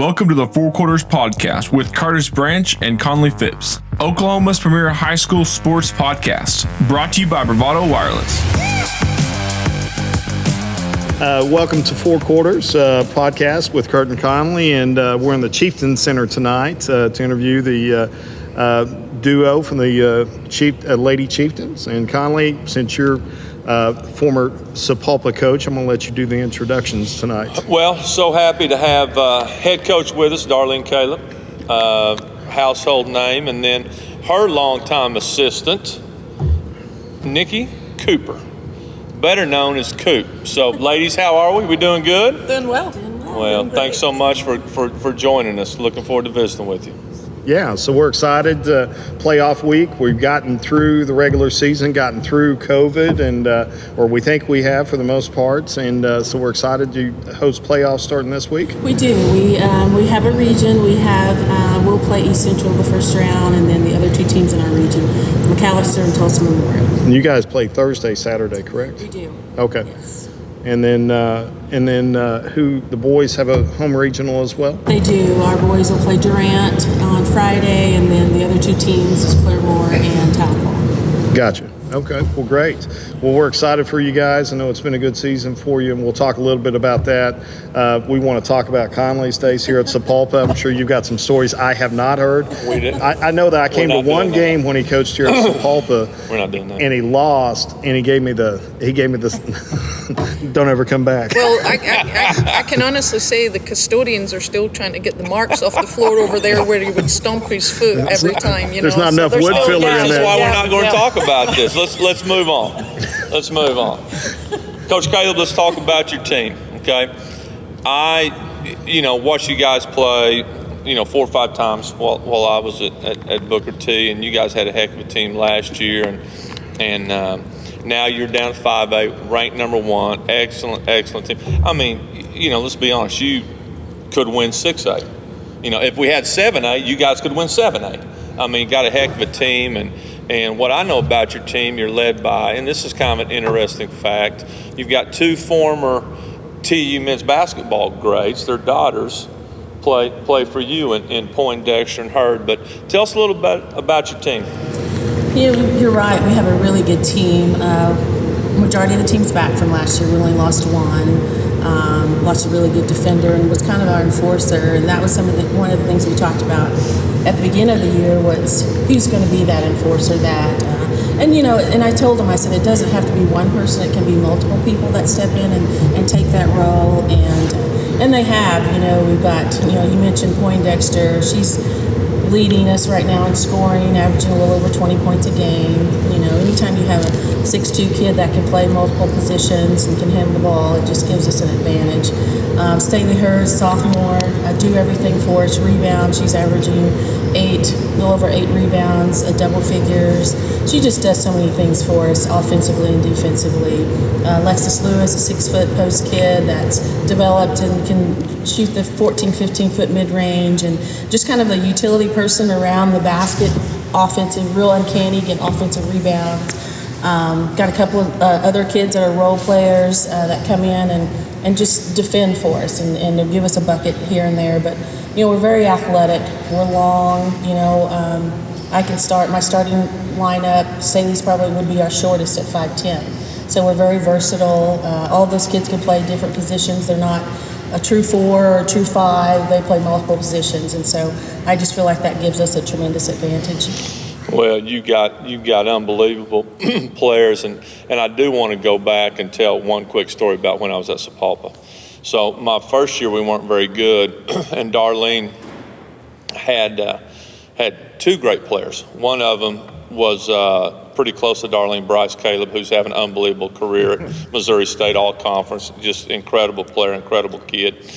Welcome to the Four Quarters Podcast with Curtis Branch and Conley Phipps, Oklahoma's premier high school sports podcast, brought to you by Bravado Wireless. Welcome to Four Quarters Podcast with Kurt and Conley, and we're in the Chieftain Center tonight to interview the duo from the Lady Chieftains. And Conley, since you're former Sapulpa coach, I'm going to let you do the introductions tonight. Well, so happy to have head coach with us, Darlean Calip, household name, and then her longtime assistant, Nikki Cooper, better known as Coop. So, ladies, how are we? We doing good? Doing well. Well, thanks so much for joining us. Looking forward to visiting with you. Yeah, so we're excited. Playoff week. We've gotten through the regular season, gotten through COVID, and or we think we have for the most parts, and so we're excited to host playoffs starting this week. We do. We have a region. We'll play East Central the first round, and then the other two teams in our region, McAllister and Tulsa Memorial. And you guys play Thursday, Saturday, correct? We do. Okay. Yes. And then who the boys have a home regional as well? They do. Our boys will play Durant on Friday, and then the other two teams is Claremore and Tahlequah. Gotcha. Okay. Well, great. Well, we're excited for you guys. I know it's been a good season for you, and we'll talk a little bit about that. We want to talk about Conley's days here at Sapulpa. I'm sure you've got some stories I have not heard. We did. I know that I came to one game when he coached here at Sapulpa. We're not doing that. And he lost, and he gave me this. Don't ever come back. Well, I can honestly say the custodians are still trying to get the marks off the floor over there where he would stomp his foot every time. There's not enough wood filler in That's there. why we're not going to talk about this. Let's move on. Let's move on. Coach Calip, let's talk about your team, okay? I watched you guys play, 4 or 5 times while I was at Booker T, and you guys had a heck of a team last year, and now you're down to 5A, ranked number 1, excellent team. I mean, let's be honest, you could win 6A. If we had 7A, you guys could win 7A. I mean, got a heck of a team, and what I know about your team, you're led by, and this is kind of an interesting fact, you've got 2 former TU men's basketball greats, their daughters play for you in Poindexter and Hurd. But tell us a little bit about your team. Yeah, you're right. We have a really good team. Majority of the team's back from last year. We only lost one. Lost a really good defender and was kind of our enforcer. And that was one of the things we talked about at the beginning of the year was who's going to be that enforcer and I told him, I said, it doesn't have to be one person. It can be multiple people that step in and take that role. And they have, we've got, you mentioned Poindexter. She's leading us right now in scoring, averaging a little over 20 points a game. Anytime you have a 6'2" kid that can play multiple positions and can handle the ball, it just gives us an advantage. Staley Hurd, sophomore, do everything for us. Rebound, she's averaging a little over 8 rebounds, double figures. She just does so many things for us, offensively and defensively. Lexus Lewis, a 6-foot post kid that's developed and can shoot the 14, 15-foot mid-range, and just kind of a utility person around the basket, offensive, real uncanny, getting offensive rebounds. Got a couple of other kids that are role players that come in and just defend for us and give us a bucket here and there. But, we're very athletic. We're long. I can start my starting lineup. Staley's probably would be our shortest at 5'10". So we're very versatile. All those kids can play different positions. They're not a true 4 or a true 5. They play multiple positions. And so I just feel like that gives us a tremendous advantage. Well, you got unbelievable players, and I do want to go back and tell one quick story about when I was at Sapulpa. So my first year we weren't very good, and Darlene had 2 great players. One of them was pretty close to Darlene, Bryce Calip, who's having an unbelievable career at Missouri State All-Conference, just incredible player, incredible kid.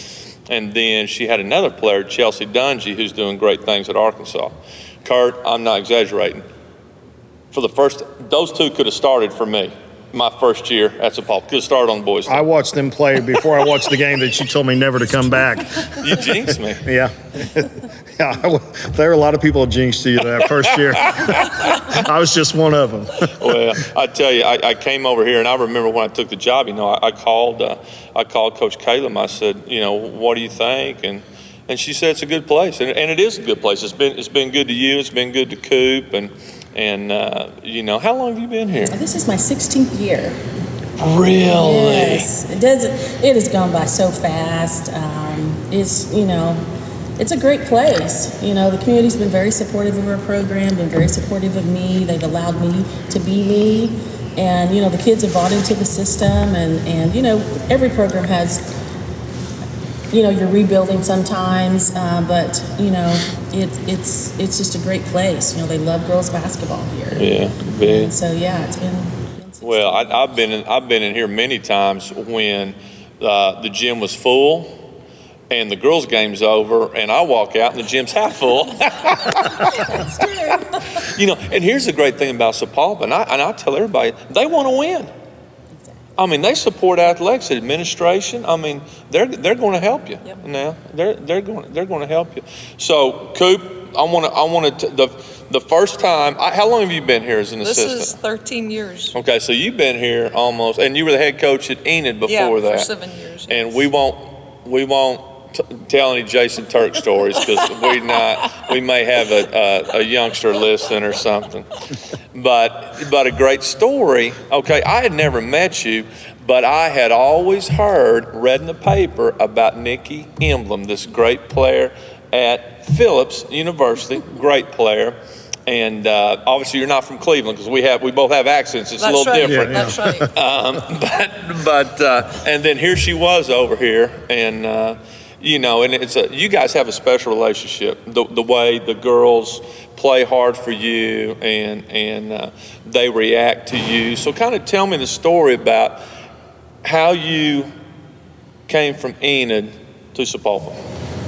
And then she had another player, Chelsea Dungy, who's doing great things at Arkansas. Kurt, I'm not exaggerating. Those 2 could have started for me my first year at Sapulpa. Could have started on the boys' team. I watched them play before I watched the game that you told me never to come back. You jinxed me. Yeah. There are a lot of people who jinxed you that first year. I was just one of them. Well, I tell you, I came over here, and I remember when I took the job, I called Coach Calip. I said, what do you think? And she said it's a good place, and it is a good place. It's been good to you. It's been good to Coop, and you know, how long have you been here? This is my 16th year. Really? Yes. It has gone by so fast. It's a great place. You know, the community's been very supportive of our program, been very supportive of me. They've allowed me to be me. And, you know, the kids have bought into the system. And you know, every program has, you know, you're rebuilding sometimes. But, you know, it's just a great place. You know, they love girls basketball here. Yeah, big. And so, yeah, it's been Well, I've been in here many times when the gym was full and the girls' game's over, and I walk out and the gym's half full. That's true. You know, and here's the great thing about Sapulpa, and I tell everybody, they want to win. I mean, they support athletics, administration. I mean, they're going to help you. Yep. Now they're going to help you. So, Coop, I want to the first time. How long have you been here as an assistant? This is 13 years. Okay, so you've been here almost, and you were the head coach at Enid before that. For 7 years. And yes. we won't tell any Jason Turk stories because we may have a youngster listening or something. But a great story. Okay, I had never met you, but I had always read in the paper about Nikki Emblem, this great player at Phipps University, great player. And obviously you're not from Cleveland because we both have accents. It's a little different. Yeah. That's right. But and then here she was over here, and you know, and you guys have a special relationship. The way the girls play hard for you, and they react to you. So kind of tell me the story about how you came from Enid to Sapulpa.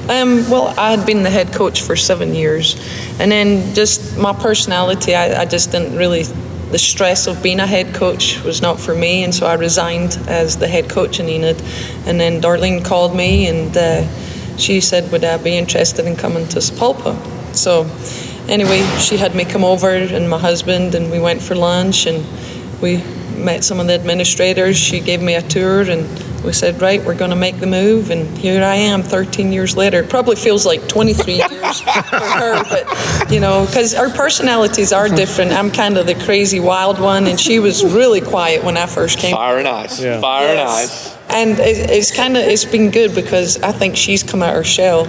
Well, I had been the head coach for 7 years, and then just my personality, I just didn't really, the stress of being a head coach was not for me, and so I resigned as the head coach in Enid. And then Darlean called me, and she said, would I be interested in coming to Sapulpa? So anyway, she had me come over, and my husband, and we went for lunch, and we met some of the administrators. She gave me a tour, and we said, right, we're going to make the move, and here I am 13 years later. It probably feels like 23 years for her, but, you know, because our personalities are different. I'm kind of the crazy wild one, and she was really quiet when I first came. Fire and ice. Yeah. Fire and ice. And it's been good because I think she's come out her shell,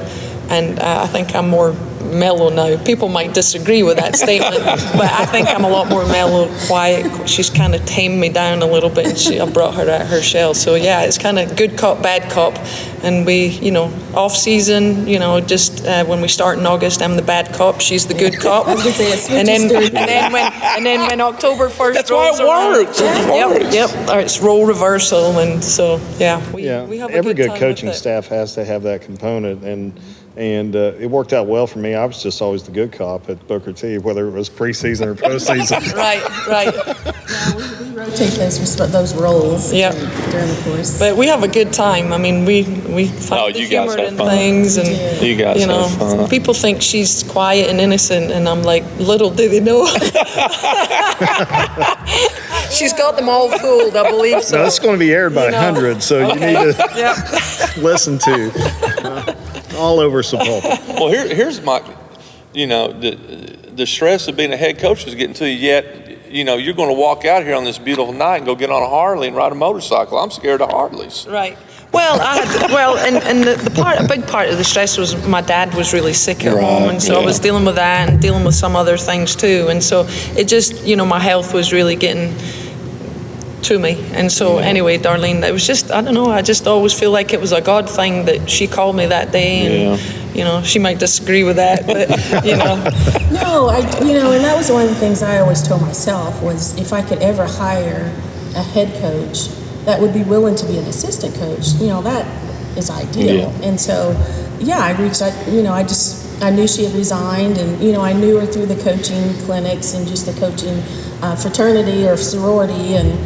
and I think I'm more mellow now. People might disagree with that statement, but I think I'm a lot more mellow, quiet. She's kind of tamed me down a little bit, and I brought her out her shell. So yeah, it's kind of good cop, bad cop. And we, you know, off season, you know, just when we start in August, I'm the bad cop. She's the good cop. I was gonna say, it's and then when October 1st That's why it works. Yep. It's role reversal, and so yeah, we have a every good time coaching with it. staff has to have that component, and it worked out well for me. I was just always the good cop at Booker T, whether it was preseason or postseason. Right. Yeah, we rotate those roles Yep. during the course. But we have a good time. I mean, we find the you guys humor have in fun. things, and You guys have fun. people think she's quiet and innocent, and I'm like, little do they know. She's got them all fooled, I believe so. Now, this is going to be aired by You know. hundreds, so you need to Yep. listen to all over Sapulpa. Well, here's my, you know, the stress of being a head coach is getting to you. Yet, you know, you're going to walk out here on this beautiful night and go get on a Harley and ride a motorcycle. I'm scared of Harleys. Right. Well, and a big part of the stress was my dad was really sick at home, and so I was dealing with that and dealing with some other things too, and so it just, you know, my health was really getting to me. And so anyway, Darlean, it was just, I don't know, I just always feel like it was a God thing that she called me that day, and you know, she might disagree with that, but you know. No, and that was one of the things I always told myself was if I could ever hire a head coach that would be willing to be an assistant coach, you know, that is ideal. And so, I reached out, you know, I knew she had resigned, and, you know, I knew her through the coaching clinics and just the coaching fraternity or sorority, and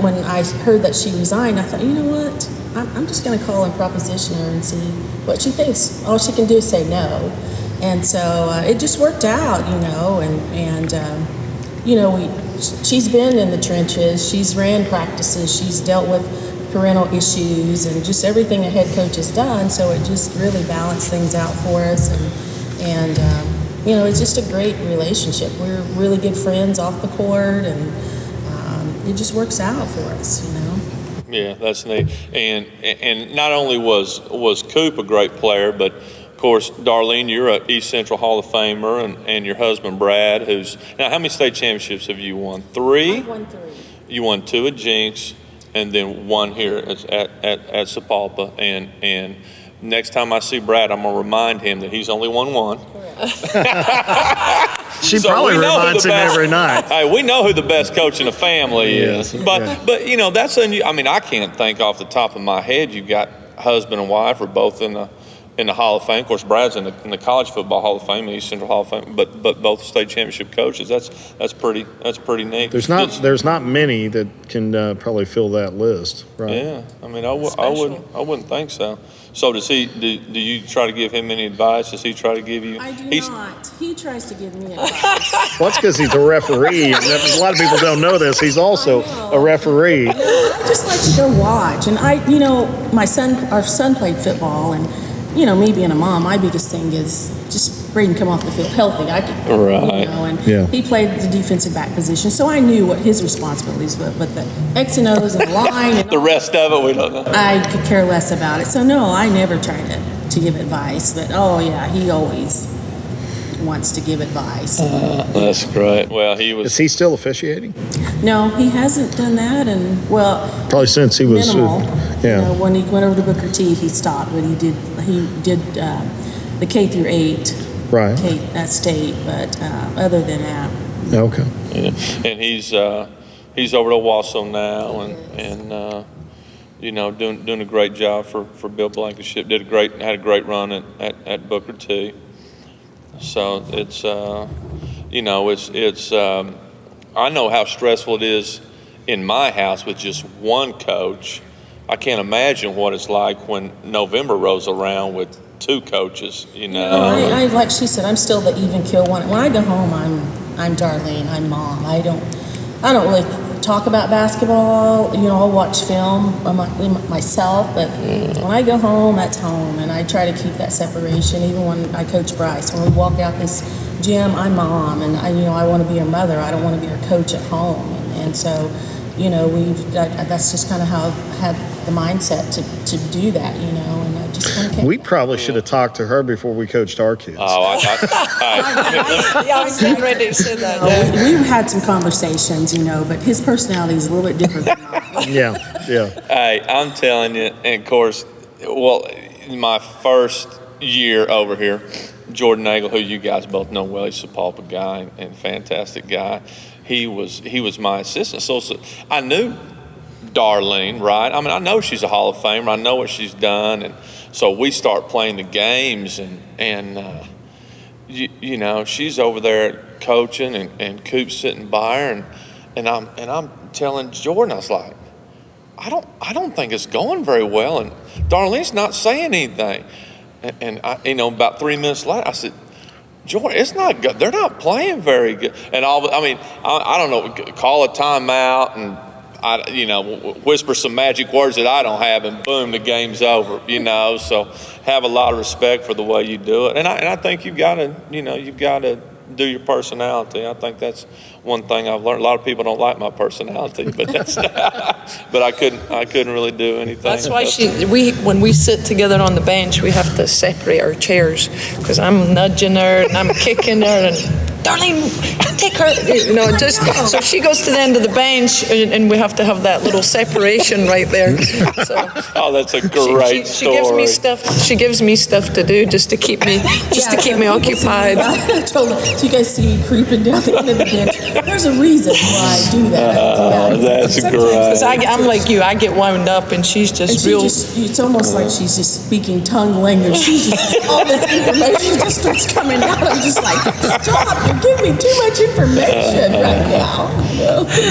when I heard that she resigned, I thought, you know what, I'm just going to call and proposition her and see what she thinks. All she can do is say no. And so it just worked out, you know, and you know, she's been in the trenches, she's ran practices, she's dealt with parental issues and just everything a head coach has done. So it just really balanced things out for us, and it's just a great relationship. We're really good friends off the court, and it just works out for us. Yeah, that's neat. And not only was Coop a great player, but of course, Darlean, you're an East Central Hall of Famer, and your husband Brad, who's now, how many state championships have you won? 3? I've won 3. You won 2 at Jinx, and then 1 here at Sapulpa. And next time I see Brad, I'm gonna remind him that he's only won 1. She probably reminds him every night. Hey, we know who the best coach in the family is. But that's I mean, I can't think off the top of my head. You got husband and wife are both in the Hall of Fame. Of course, Brad's in the College Football Hall of Fame, East Central Hall of Fame. But both state championship coaches. That's pretty neat. There's not many that can probably fill that list, right? Yeah, I mean, I wouldn't think so. So does he? Do you try to give him any advice? Does he try to give you? I do not. He tries to give me advice. Well, that's because he's a referee, and a lot of people don't know this. He's also a referee. I just like to go watch, and our son played football, and me being a mom, my biggest thing is just bring him come off the field healthy. And he played the defensive back position, so I knew what his responsibilities were. But the X and O's and the line and the rest of it, we don't know. I could care less about it. So no, I never tried to give advice. But he always wants to give advice. That's great. Well, he was. Is he still officiating? No, he hasn't done that, and probably since he was minimal. When he went over to Booker T, he stopped, but he did the K through 8. Right. At state, but other than that. Okay. Yeah. And he's over to Wausau now, and doing a great job for Bill Blankenship. Had a great run at Booker T. So it's I know how stressful it is in my house with just one coach. I can't imagine what it's like when November rolls around with 2 coaches, I like she said, I'm still the even kill one. When I go home, I'm Darlean, I'm mom. I don't really talk about basketball. I'll watch film myself, but when I go home, that's home, and I try to keep that separation. Even when I coach Bryce, when we walk out this gym, I'm mom, and I want to be her mother. I don't want to be her coach at home, and so that's just kind of how I've had the mindset to do that, and I just kind of We probably should have talked to her before we coached our kids. Oh, I was getting ready to say that. We've had some conversations, but his personality is a little bit different than mine. Yeah. Hey, I'm telling you, and of course, my first year over here, Jordan Nagel, who you guys both know well, he's a Sapulpa guy and fantastic guy. He was my assistant. So I knew Darlean, right? I mean, I know she's a Hall of Famer. I know what she's done, and so we start playing the games, and she's over there coaching, and Coop's sitting by her, and I'm telling Jordan, I was like, I don't think it's going very well, and Darlene's not saying anything, and I, about 3 minutes later, I said, Jordan, it's not good. They're not playing very good. And I don't know, call a timeout and whisper some magic words that I don't have, and boom, the game's over. So have a lot of respect for the way you do it. And I think you've got to do your personality. I think that's one thing I've learned. A lot of people don't like my personality, but but I couldn't really do anything. That's why when we sit together on the bench, we have to separate our chairs, because I'm nudging her and I'm kicking her and Darlean, take her, so she goes to the end of the bench, and we have to have that little separation right there. So that's a great she gives me stuff. She gives me stuff to do just to keep me occupied. I told her, so you guys see me creeping down the end of the bench. There's a reason why I do that. That's great. Because I'm like you, I get wound up, and she's just real. It's almost like she's just speaking tongue language. She's just, all this information just starts coming out. I'm just like, stop, you're giving me too much information right now.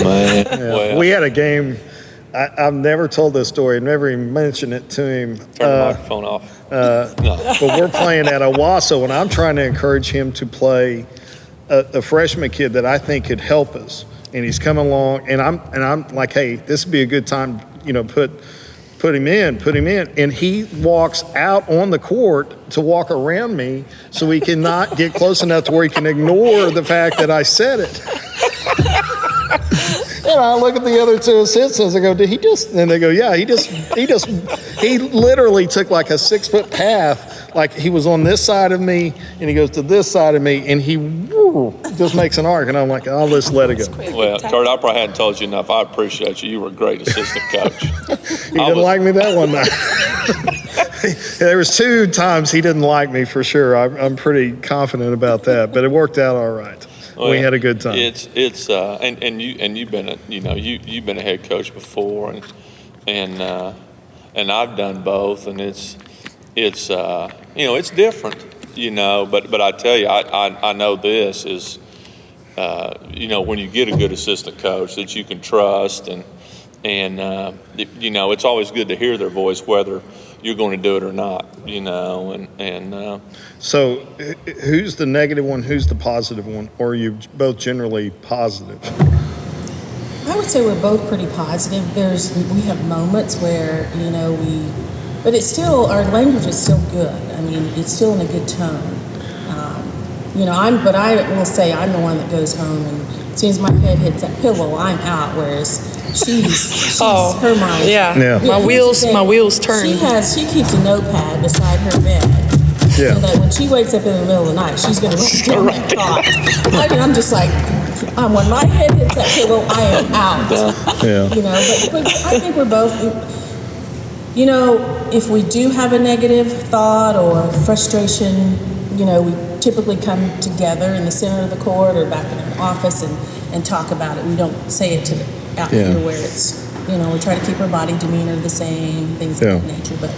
Man. Well. We had a game. I've never told this story. I've never even mentioned it to him. Turn the microphone off. But we're playing at Owasso, and I'm trying to encourage him to play a freshman kid that I think could help us. And he's coming along, and I'm like, hey, this would be a good time, put put him in. And he walks out on the court to walk around me so he cannot get close enough to where he can ignore the fact that I said it. And I look at the other two assistants. I go, did he just? And they go, yeah. He literally took like a 6-foot path, like he was on this side of me, and he goes to this side of me, and he just makes an arc. And I'm like, oh, let's let it go. Well, Kurt, I probably hadn't told you enough. I appreciate you. You were a great assistant coach. He didn't like me that one night. There was 2 times he didn't like me for sure. I'm pretty confident about that, but it worked out all right. Well, we had a good time. It's and you've been you've been a head coach before, and I've done both, and it's it's different, but I tell you, I know this is when you get a good assistant coach that you can trust, and it's always good to hear their voice whether you're going to do it or not, So who's the negative one, who's the positive one, or are you both generally positive? I would say we're both pretty positive. We have moments where, but it's still, our language is still good. I mean, it's still in a good tone. But I will say I'm the one that goes home, and as soon as my head hits that pillow, I'm out, whereas she's her mind. Yeah. My wheels turn. She keeps a notepad beside her bed. Yeah. So that when she wakes up in the middle of the night, she's going to write down that thought. I'm just like, when my head hits that pillow, I am out. Yeah. But I think we're both, if we do have a negative thought or frustration, we typically come together in the center of the court or back in an office and talk about it. We don't say it out here where it's, we try to keep our body demeanor the same, things of that nature. But,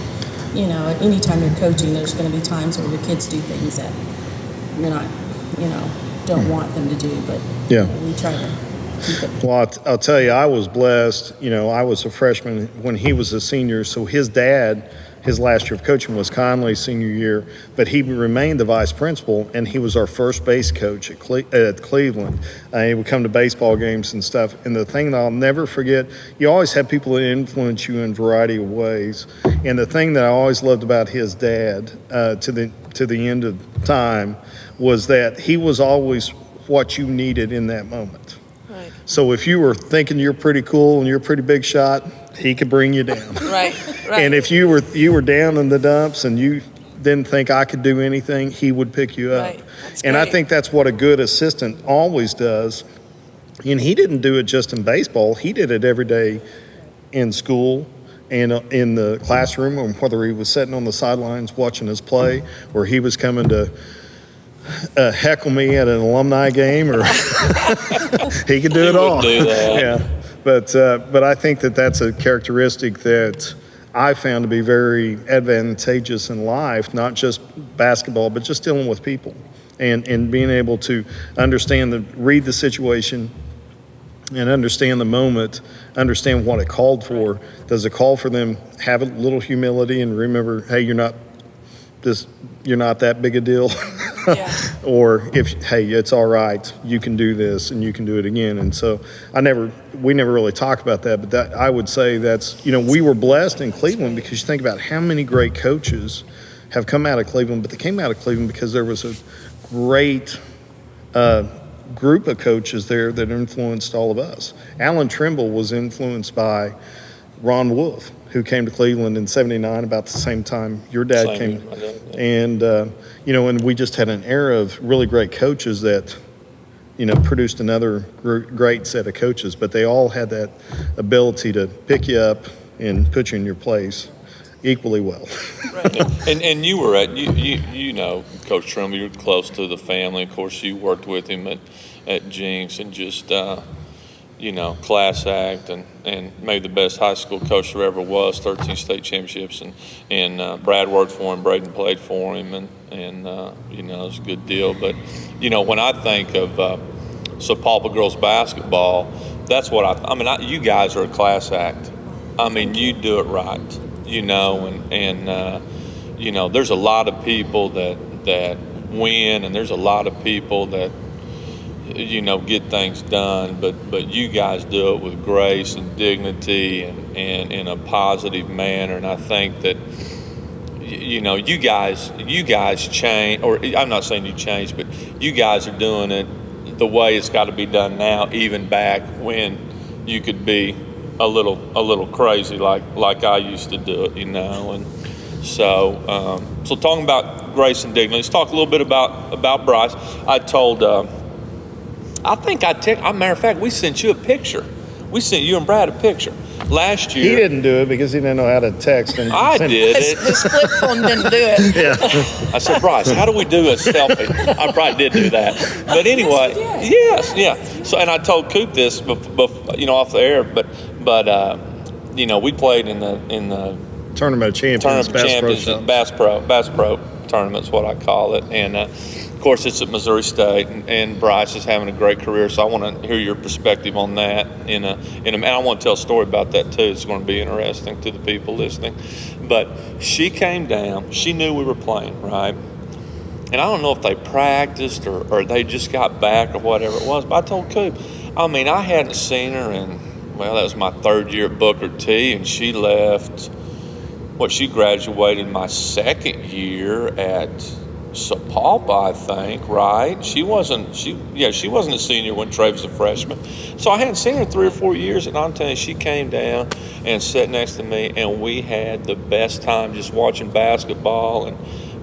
anytime you're coaching, there's going to be times where your kids do things that you're not, don't want them to do. But we try to keep it. Well, I'll tell you, I was blessed. I was a freshman when he was a senior, so his dad, his last year of coaching was Conley's senior year, but he remained the vice principal, and he was our first base coach at Cleveland. He would come to baseball games and stuff. And the thing that I'll never forget, you always have people that influence you in a variety of ways. And the thing that I always loved about his dad to the end of time was that he was always what you needed in that moment. Right. So if you were thinking you're pretty cool and you're a pretty big shot, he could bring you down. Right. And if you were down in the dumps and you didn't think I could do anything, he would pick you up. Right. And I think that's what a good assistant always does. And he didn't do it just in baseball. He did it every day in school and in the classroom, or whether he was sitting on the sidelines watching us play, or he was coming to heckle me at an alumni game, or he could do it all. Do that. Yeah. But I think that's a characteristic that I found to be very advantageous in life, not just basketball, but just dealing with people and being able to read the situation and understand the moment, understand what it called for. Does it call for them have a little humility and remember, hey, you're not that big a deal? Yeah. Or hey, it's all right, you can do this and you can do it again. And so we never really talked about that, but that I would say that's, we were blessed in Cleveland, because you think about how many great coaches have come out of Cleveland, but they came out of Cleveland because there was a great group of coaches there that influenced all of us. Alan Trimble was influenced by Ron Wolf, who came to Cleveland in '79 about the same time your dad came. And, and we just had an era of really great coaches that, produced another great set of coaches, but they all had that ability to pick you up and put you in your place equally well. Right. And you were Coach Trimble, you're close to the family. Of course, you worked with him at Jinx, and just, class act, and maybe the best high school coach there ever was, 13 state championships, and Brad worked for him, Braden played for him, and it was a good deal. But, when I think of SapulpaGirls basketball, that's what you guys are a class act. I mean, you do it right, there's a lot of people that win, and there's a lot of people that, get things done, but you guys do it with grace and dignity and in a positive manner. And I think that, you guys change, or I'm not saying you changed, but you guys are doing it the way it's got to be done now, even back when you could be a little crazy like I used to do it, and so talking about grace and dignity, let's talk a little bit about Bryce. I told, matter of fact, we sent you a picture. We sent you and Brad a picture last year. He didn't do it because he didn't know how to text. And I did it. His flip phone didn't do it. Yeah. I said, Bryce, how do we do a selfie? I probably did do that. But anyway, yes, yeah. So, and I told Coop this, off the air, but we played in the Tournament of Champions, Bass Pro tournament's what I call it, and of course it's at Missouri State, and Bryce is having a great career. So I want to hear your perspective on that. And I want to tell a story about that too. It's going to be interesting to the people listening. But she came down. She knew we were playing, right? And I don't know if they practiced or they just got back or whatever it was. But I told Coop, I hadn't seen her in, that was my third year at Booker T, and she left. She graduated my second year at Sapulpa, I think, right? She wasn't a senior when Trey was a freshman. So I hadn't seen her 3 or 4 years, and I'm telling you, she came down and sat next to me, and we had the best time just watching basketball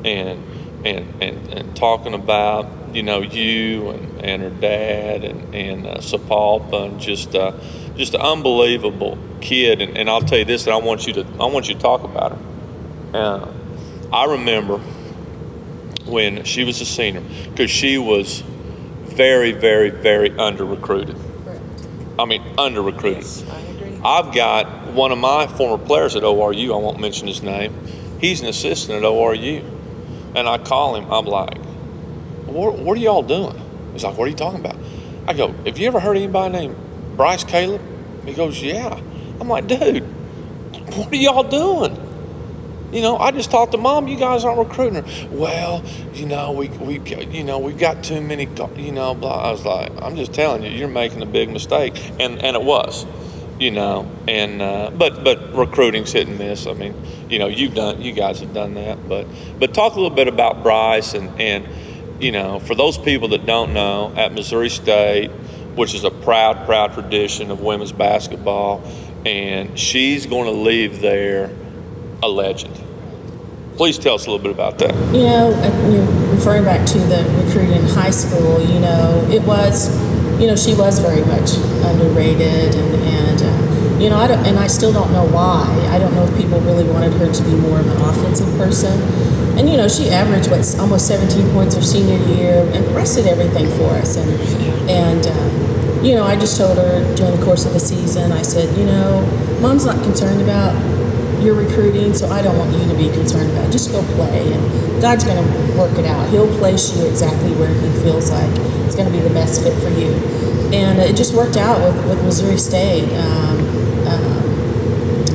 and talking about, you and her dad and Sapulpa, and just an unbelievable kid. And I'll tell you this, and I want you to talk about her. I remember when she was a senior, because she was very, very, very under-recruited. Under-recruited. Yes, I agree. I've got one of my former players at ORU, I won't mention his name. He's an assistant at ORU. And I call him, I'm like, what are y'all doing? He's like, what are you talking about? I go, have you ever heard anybody named Bryce Calip? He goes, yeah. I'm like, dude, what are y'all doing? I just talked to Mom, you guys aren't recruiting her. Well, we've got too many, blah. I was like, I'm just telling you, you're making a big mistake. And it was, but recruiting's hit and miss. You guys have done that. But talk a little bit about Bryce and for those people that don't know, at Missouri State, which is a proud tradition of women's basketball, and she's going to leave there a legend. Please tell us a little bit about that. Referring back to the recruiting in high school, it was, she was very much underrated, and I still don't know why. I don't know if people really wanted her to be more of an offensive person. And, she averaged, almost 17 points her senior year, and the rest did everything for us. And I just told her during the course of the season, I said, Mom's not concerned about your recruiting, so I don't want you to be concerned about it. Just go play, and God's going to work it out. He'll place you exactly where he feels like it's going to be the best fit for you. And it just worked out with Missouri State.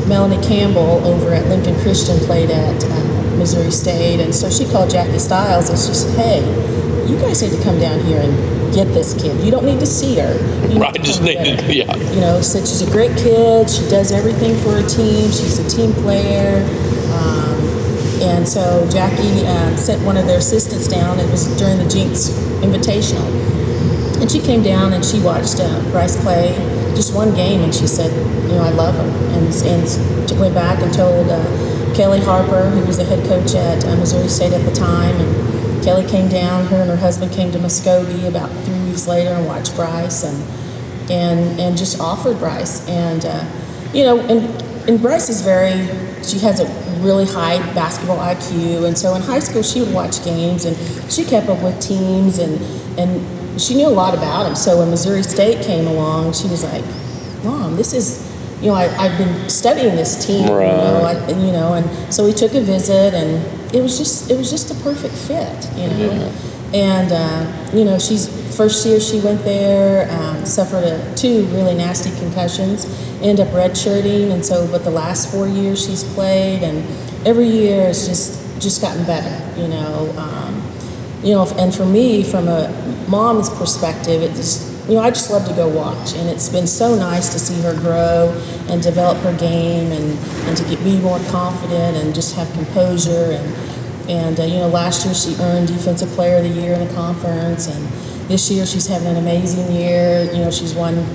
Melanie Campbell over at Lincoln Christian played at Missouri State, and so she called Jackie Stiles and she said, hey, you guys need to come down here and get this kid. You don't need to see her. Said she's a great kid. She does everything for her team. She's a team player. And so Jackie sent one of their assistants down. It was during the Jinx Invitational. And she came down and she watched Bryce play just one game, and she said, I love her. And went back and told Kelly Harper, who was the head coach at Missouri State at the time, and Kelly came down. Her and her husband came to Muskogee about 3 weeks later and watched Bryce and just offered Bryce. And and Bryce is she has a really high basketball IQ, and so in high school she would watch games and she kept up with teams and she knew a lot about him. So when Missouri State came along, she was like, Mom, this is, I've been studying this team, right. And so we took a visit, and it was just a perfect fit, And she's first year she went there, suffered 2 really nasty concussions, ended up redshirting, and so but the last 4 years she's played, and every year it's just gotten better, and for me, from a mom's perspective, it just, I just love to go watch, and it's been so nice to see her grow and develop her game, and to be more confident and just have composure, and last year she earned Defensive Player of the Year in the conference, and this year she's having an amazing year. She's won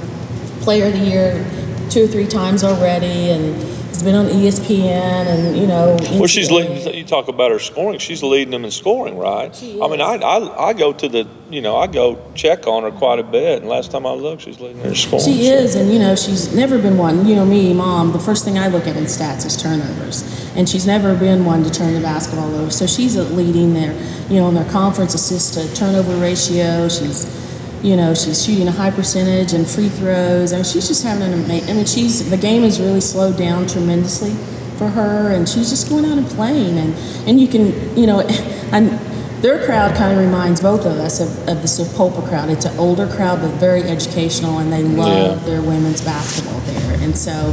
Player of the Year 2 or 3 times already, and has been on ESPN, and Well, she's leading. You talk about her scoring. She's leading them in scoring, right? She is. I mean, I go to the, I go check on her quite a bit, and last time I looked, she's leading her scoring. She is, and she's never been one. Me, Mom, the first thing I look at in stats is turnovers, and she's never been one to turn the basketball over. So she's leading there, in their conference assist to turnover ratio. She's shooting a high percentage and free throws. I mean, she's just having an amazing. The game has really slowed down tremendously for her, and she's just going out and playing. And you can, and their crowd kind of reminds both of us of the Sapulpa crowd. It's an older crowd, but very educational, and they love their women's basketball there. And so,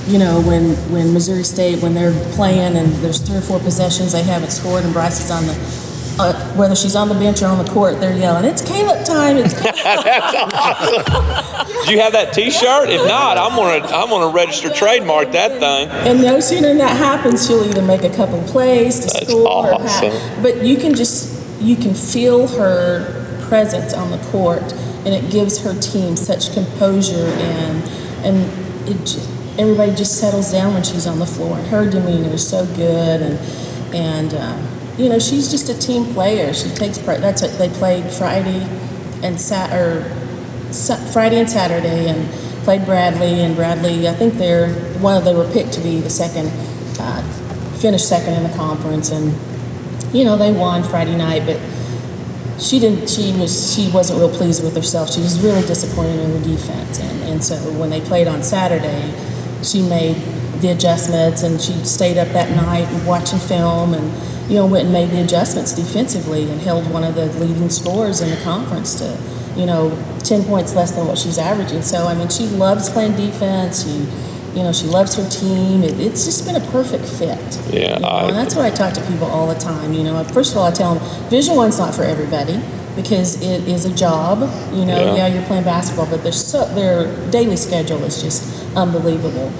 when Missouri State, when they're playing and there's 3 or 4 possessions they haven't scored, and Bryce is on the whether she's on the bench or on the court, they're yelling, "It's Calip time! It's Calip time!" That's awesome. Do you have that T-shirt? If not, I'm gonna register trademark that thing. And no sooner than that happens, she'll either make a couple plays to That's score, awesome. but you can feel her presence on the court, and it gives her team such composure, and everybody just settles down when she's on the floor. And her demeanor is so good, and she's just a team player. She takes part. That's what they played Friday and Saturday, and played Bradley. And Bradley, I think they were picked to be the second, finished second in the conference, and they won Friday night, but she wasn't real pleased with herself. She was really disappointed in her defense, and so when they played on Saturday, she made the adjustments, and she stayed up that night watching film, and went and made the adjustments defensively, and held one of the leading scorers in the conference to 10 points less than what she's averaging. So she loves playing defense. She loves her team. It's just been a perfect fit. Yeah, and that's what I talk to people all the time. First of all, I tell them Division I's not for everybody, because it is a job. You're playing basketball, but their daily schedule is just unbelievable.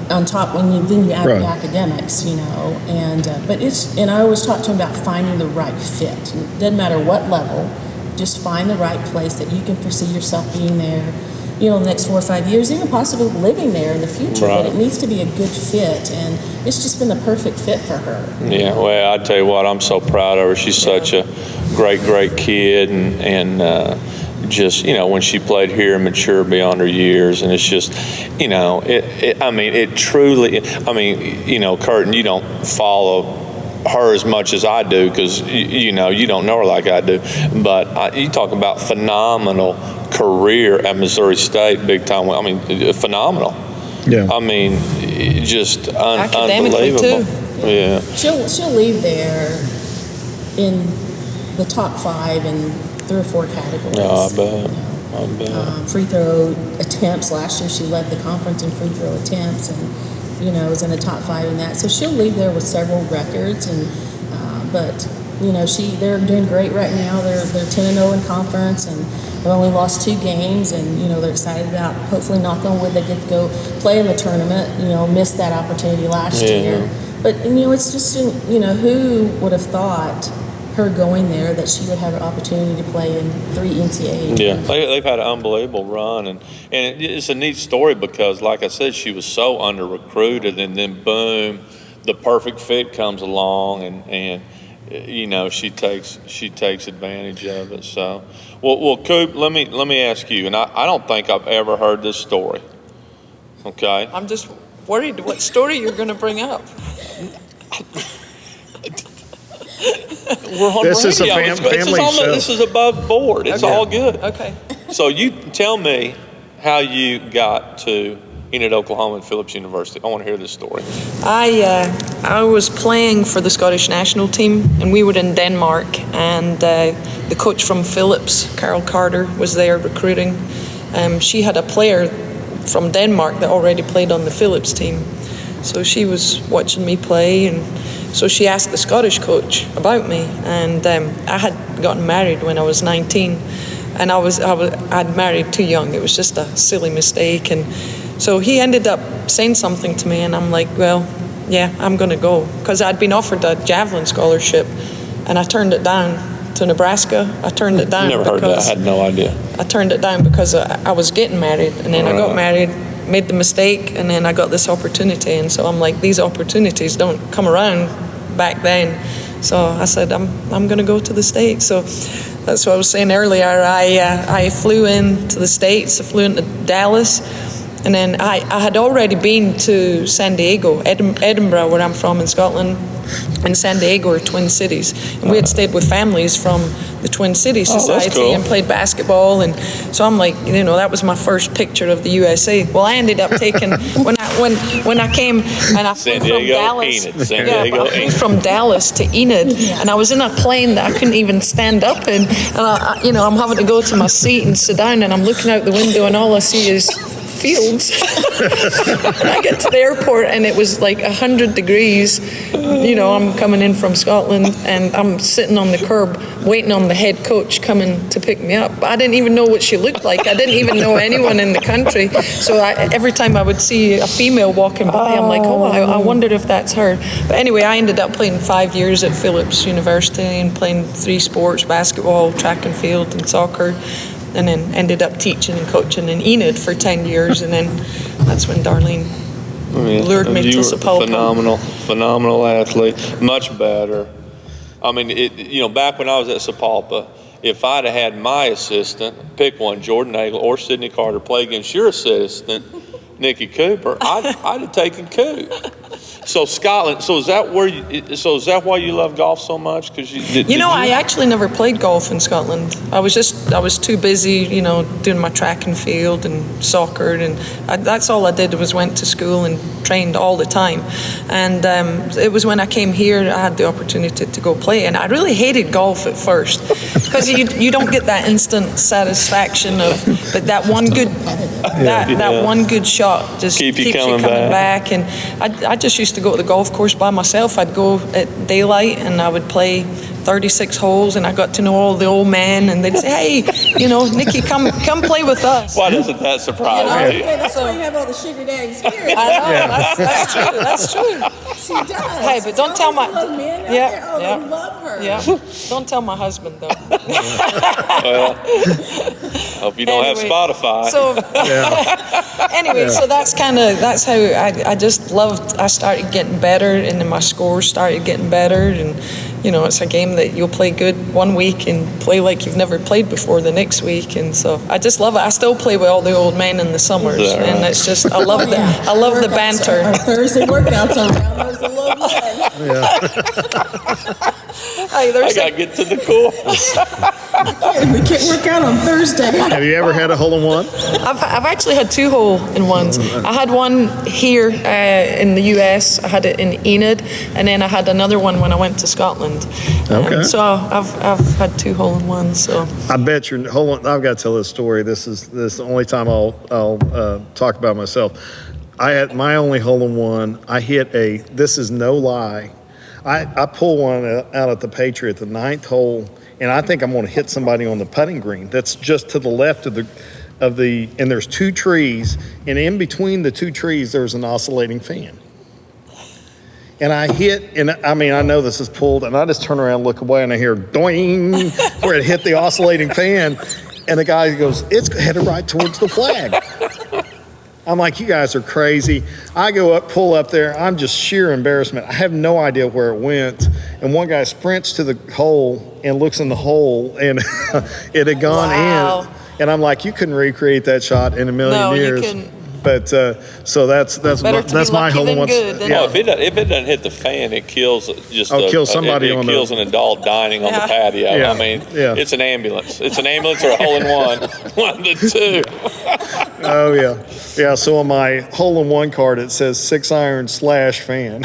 On top, then you add the academics, and I always talk to them about finding the right fit. It doesn't matter what level, just find the right place that you can foresee yourself being there, the next 4 or 5 years, even possibly living there in the future. Right. But it needs to be a good fit, and it's just been the perfect fit for her. Yeah, well, I tell you what, I'm so proud of her. She's such a great kid, and just when she played here, matured beyond her years, and it's just it truly, Curtin, you don't follow her as much as I do, because you don't know her like I do, but you talk about phenomenal career at Missouri State, big time. Phenomenal. Yeah. Just Academically, unbelievable. too. Yeah. She'll leave there in the top 5 in 3 or 4 categories. No, I bet. Free throw attempts. Last year she led the conference in free throw attempts, and was in the top 5 in that. So she'll leave there with several records, and but they're doing great right now. They're 10-0 in conference, and they've only lost 2 games, and they're excited about, hopefully, knock on wood, they get to go play in the tournament. Missed that opportunity last year, but it's just who would have thought, her going there, that she would have an opportunity to play in 3 NCAA. Yeah, they've had an unbelievable run, and it's a neat story, because, like I said, she was so under recruited, and then boom, the perfect fit comes along, and she takes advantage of it. So, well, Coop, let me ask you, and I don't think I've ever heard this story. Okay, I'm just worried what story you're going to bring up. We're on This is a radio. family show. This is above board. It's all good. Okay. So you tell me how you got to Enid, Oklahoma, and Phipps University. I want to hear this story. I was playing for the Scottish national team, and we were in Denmark, and the coach from Phipps, Carol Carter, was there recruiting. She had a player from Denmark that already played on the Phipps team. So she was watching me play, and So she asked the Scottish coach about me, and I had gotten married when I was 19, and I'd married too young. It was just a silly mistake, and so he ended up saying something to me, and I'm like, well, yeah, I'm going to go, because I'd been offered a javelin scholarship, and I turned it down to Nebraska. I turned it down. Never heard that. I had no idea. I turned it down because I was getting married, and then I got married, made the mistake, and then I got this opportunity, and so I'm like, these opportunities don't come around back then. So I said, I'm going to go to the States. So that's what I was saying earlier. I flew into the States. I flew into Dallas, and then I had already been to San Diego, Edinburgh, where I'm from in Scotland, and San Diego are twin cities, and we had stayed with families from the Twin Cities Society cool. and played basketball, and so I'm like, that was my first picture of the USA. Well, I ended up taking when I came and I flew from Dallas. I flew from Dallas to Enid, and I was in a plane that I couldn't even stand up in, and I'm having to go to my seat and sit down, and I'm looking out the window, and all I see is fields. And I get to the airport, and it was like 100 degrees. I'm coming in from Scotland, and I'm sitting on the curb waiting on the head coach coming to pick me up. I didn't even know what she looked like. I didn't even know anyone in the country. So every time I would see a female walking by, I'm like, I wondered if that's her. But anyway, I ended up playing 5 years at Phipps University and playing 3 sports, basketball, track and field, and soccer. And then ended up teaching and coaching in Enid for 10 years, and then that's when Darlean lured me to Sapulpa. Phenomenal athlete, much better. I mean, back when I was at Sapulpa, if I'd have had my assistant, pick one, Jordan Nagel or Sidney Carter, play against your assistant, Nikki Cooper, I'd have taken Coop. So Scotland. So is that why you love golf so much? Because I actually never played golf in Scotland. I was too busy, doing my track and field and soccer, and that's all I did was went to school and trained all the time. And it was when I came here I had the opportunity to go play, and I really hated golf at first because you don't get that instant satisfaction but that one good one good shot just keeps you coming back. And I just used to go to the golf course by myself. I'd go at daylight and I would play 36 holes, and I got to know all the old men, and they'd say, hey, Nikki, come play with us. Why doesn't that surprise you? That's why you have all the sugar daddies here. I know, that's true. She does. Hey, but don't tell my men out there. Oh, they love her. Yeah, don't tell my husband though. Well, hope you don't have Spotify. So anyway, so that's how I just loved. I started getting better, and then my scores started getting better, and it's a game that you'll play good one week and play like you've never played before the next week, and so I just love it. I still play with all the old men in the summers, and it's just I love the banter. Our Thursday workouts are around those old men. Hey, I gotta get to the course. We can't work out on Thursday. Have you ever had a hole-in-one? I've actually had 2 hole-in-ones. I had one here in the US. I had it in Enid, and then I had another one when I went to Scotland. Okay. So I've had 2 hole-in-ones. So I bet you're. Hold on, I've got to tell this story. This is the only time I'll talk about myself. I had my only hole-in-one. I hit this is no lie. I pull one out at the Patriot, the 9th hole, and I think I'm going to hit somebody on the putting green. That's just to the left of the, and there's 2 trees, and in between the 2 trees there's an oscillating fan. And I hit, and I know this is pulled, and I just turn around and look away, and I hear doing where it hit the oscillating fan, and the guy goes, it's headed right towards the flag. I'm like, you guys are crazy. I go up, pull up there. I'm just sheer embarrassment. I have no idea where it went. And one guy sprints to the hole and looks in the hole, and it had gone in. And I'm like, you couldn't recreate that shot in a million years. You couldn't. But so that's my hole in one. Yeah. If it doesn't hit the fan, it kills kills somebody it kills an adult dining on the patio. Yeah. It's an ambulance. It's an ambulance or a hole in one. One of the 2. Oh yeah. So on my hole in one card it says 6-iron/fan.